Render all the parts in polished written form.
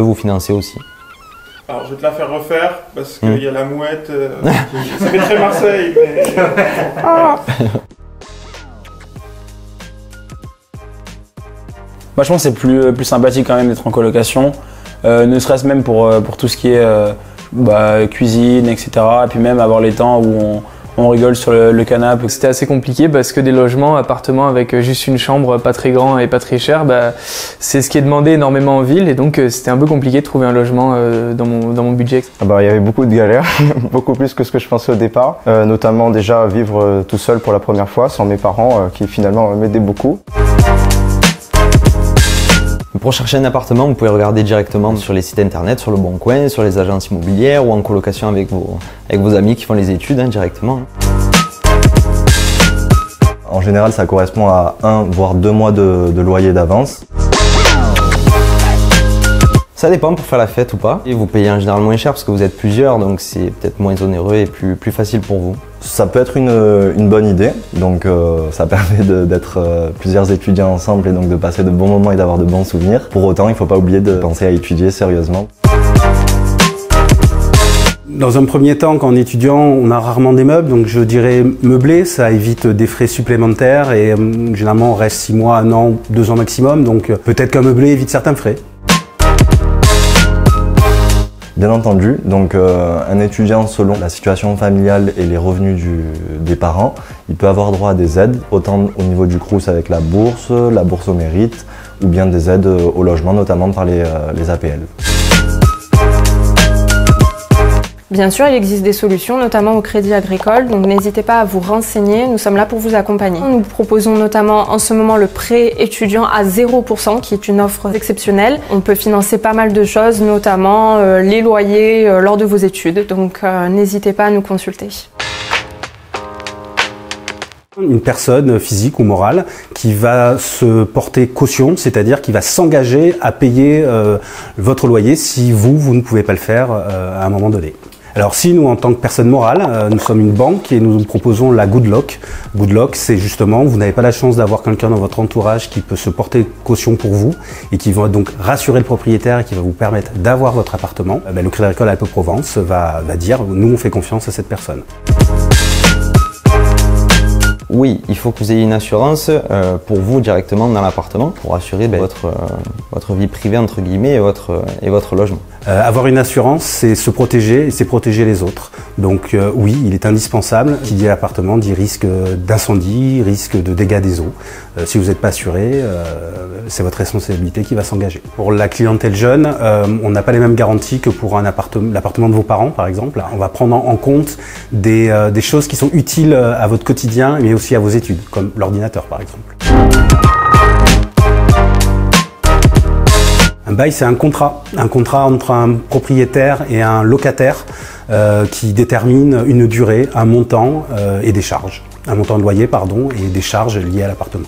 Vous financer aussi. Alors je vais te la faire refaire parce qu'il y a la mouette. Ça fait très Marseille. Mais... Moi, je pense que c'est plus sympathique quand même d'être en colocation, ne serait-ce même pour tout ce qui est cuisine, etc. Et puis même avoir les temps où on rigole sur le canapé. C'était assez compliqué parce que des logements, appartements avec juste une chambre pas très grand et pas très cher, c'est ce qui est demandé énormément en ville et donc c'était un peu compliqué de trouver un logement dans mon budget. Il y avait beaucoup de galères, beaucoup plus que ce que je pensais au départ, notamment déjà vivre tout seul pour la première fois sans mes parents qui finalement m'aidaient beaucoup. Pour chercher un appartement, vous pouvez regarder directement sur les sites internet, sur Le Bon Coin, sur les agences immobilières ou en colocation avec vos amis qui font les études directement. En général, ça correspond à 1 voire 2 mois de loyer d'avance. Ça dépend pour faire la fête ou pas. Et vous payez en général moins cher parce que vous êtes plusieurs, donc c'est peut-être moins onéreux et plus facile pour vous. Ça peut être une bonne idée, donc ça permet d'être plusieurs étudiants ensemble et donc de passer de bons moments et d'avoir de bons souvenirs. Pour autant, il ne faut pas oublier de penser à étudier sérieusement. Dans un premier temps, quand on est étudiant, on a rarement des meubles, donc je dirais meubler, ça évite des frais supplémentaires et généralement on reste 6 mois, 1 an, 2 ans maximum, donc peut-être qu'un meublé évite certains frais. Bien entendu, donc un étudiant selon la situation familiale et les revenus des parents, il peut avoir droit à des aides, autant au niveau du Crous avec la bourse au mérite, ou bien des aides au logement, notamment par les APL. Bien sûr, il existe des solutions, notamment au Crédit Agricole, donc n'hésitez pas à vous renseigner, nous sommes là pour vous accompagner. Nous proposons notamment en ce moment le prêt étudiant à 0%, qui est une offre exceptionnelle. On peut financer pas mal de choses, notamment les loyers lors de vos études, donc n'hésitez pas à nous consulter. Une personne physique ou morale qui va se porter caution, c'est-à-dire qui va s'engager à payer votre loyer si vous ne pouvez pas le faire à un moment donné. Alors si nous, en tant que personne morale, nous sommes une banque et nous proposons la Good Lock. Good Lock, c'est justement, vous n'avez pas la chance d'avoir quelqu'un dans votre entourage qui peut se porter caution pour vous et qui va donc rassurer le propriétaire et qui va vous permettre d'avoir votre appartement. Le Crédit Agricole Alpes-Provence va dire, nous on fait confiance à cette personne. Oui, il faut que vous ayez une assurance pour vous directement dans l'appartement pour assurer votre vie privée entre guillemets et votre logement. Avoir une assurance, c'est se protéger et c'est protéger les autres. Donc oui, il est indispensable. Qui dit appartement dit risque d'incendie, risque de dégâts des eaux. Si vous n'êtes pas assuré, c'est votre responsabilité qui va s'engager. Pour la clientèle jeune, on n'a pas les mêmes garanties que pour l'appartement de vos parents, par exemple. On va prendre en compte des choses qui sont utiles à votre quotidien, mais aussi à vos études, comme l'ordinateur, par exemple. Un bail, c'est un contrat entre un propriétaire et un locataire qui détermine une durée, un montant et des charges. Un montant de loyer, pardon, et des charges liées à l'appartement.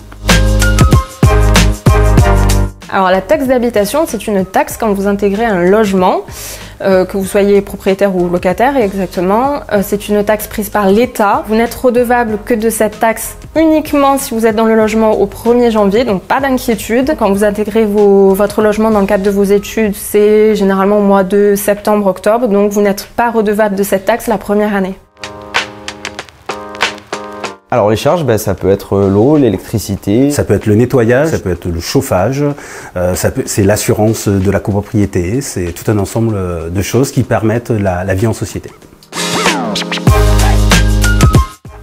Alors la taxe d'habitation, c'est une taxe quand vous intégrez un logement, que vous soyez propriétaire ou locataire exactement. C'est une taxe prise par l'État. Vous n'êtes redevable que de cette taxe uniquement si vous êtes dans le logement au 1er janvier, donc pas d'inquiétude. Quand vous intégrez votre logement dans le cadre de vos études, c'est généralement au mois de septembre-octobre, donc vous n'êtes pas redevable de cette taxe la première année. Alors les charges, ça peut être l'eau, l'électricité. Ça peut être le nettoyage, ça peut être le chauffage, c'est l'assurance de la copropriété, c'est tout un ensemble de choses qui permettent la vie en société.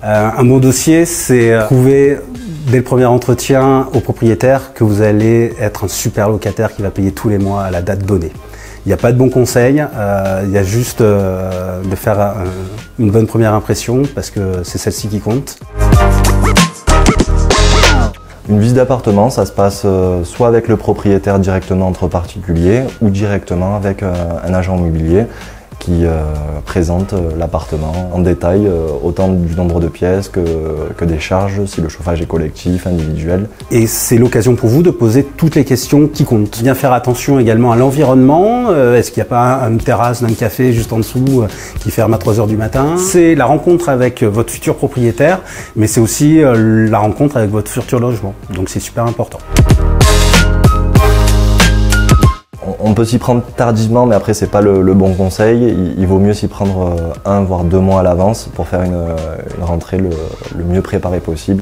Un bon dossier, c'est prouver dès le premier entretien au propriétaire que vous allez être un super locataire qui va payer tous les mois à la date donnée. Il n'y a pas de bon conseil, il y a juste de faire une bonne première impression parce que c'est celle-ci qui compte. Une visite d'appartement, ça se passe soit avec le propriétaire directement entre particuliers ou directement avec un agent immobilier qui présente l'appartement en détail, autant du nombre de pièces que des charges, si le chauffage est collectif, individuel. Et c'est l'occasion pour vous de poser toutes les questions qui comptent. Bien faire attention également à l'environnement. Est-ce qu'il n'y a pas une terrasse d'un café juste en dessous qui ferme à 3 h du matin? C'est la rencontre avec votre futur propriétaire, mais c'est aussi la rencontre avec votre futur logement. Donc c'est super important. On peut s'y prendre tardivement, mais après c'est pas le bon conseil. Il vaut mieux s'y prendre 1 voire 2 mois à l'avance pour faire une rentrée le mieux préparée possible.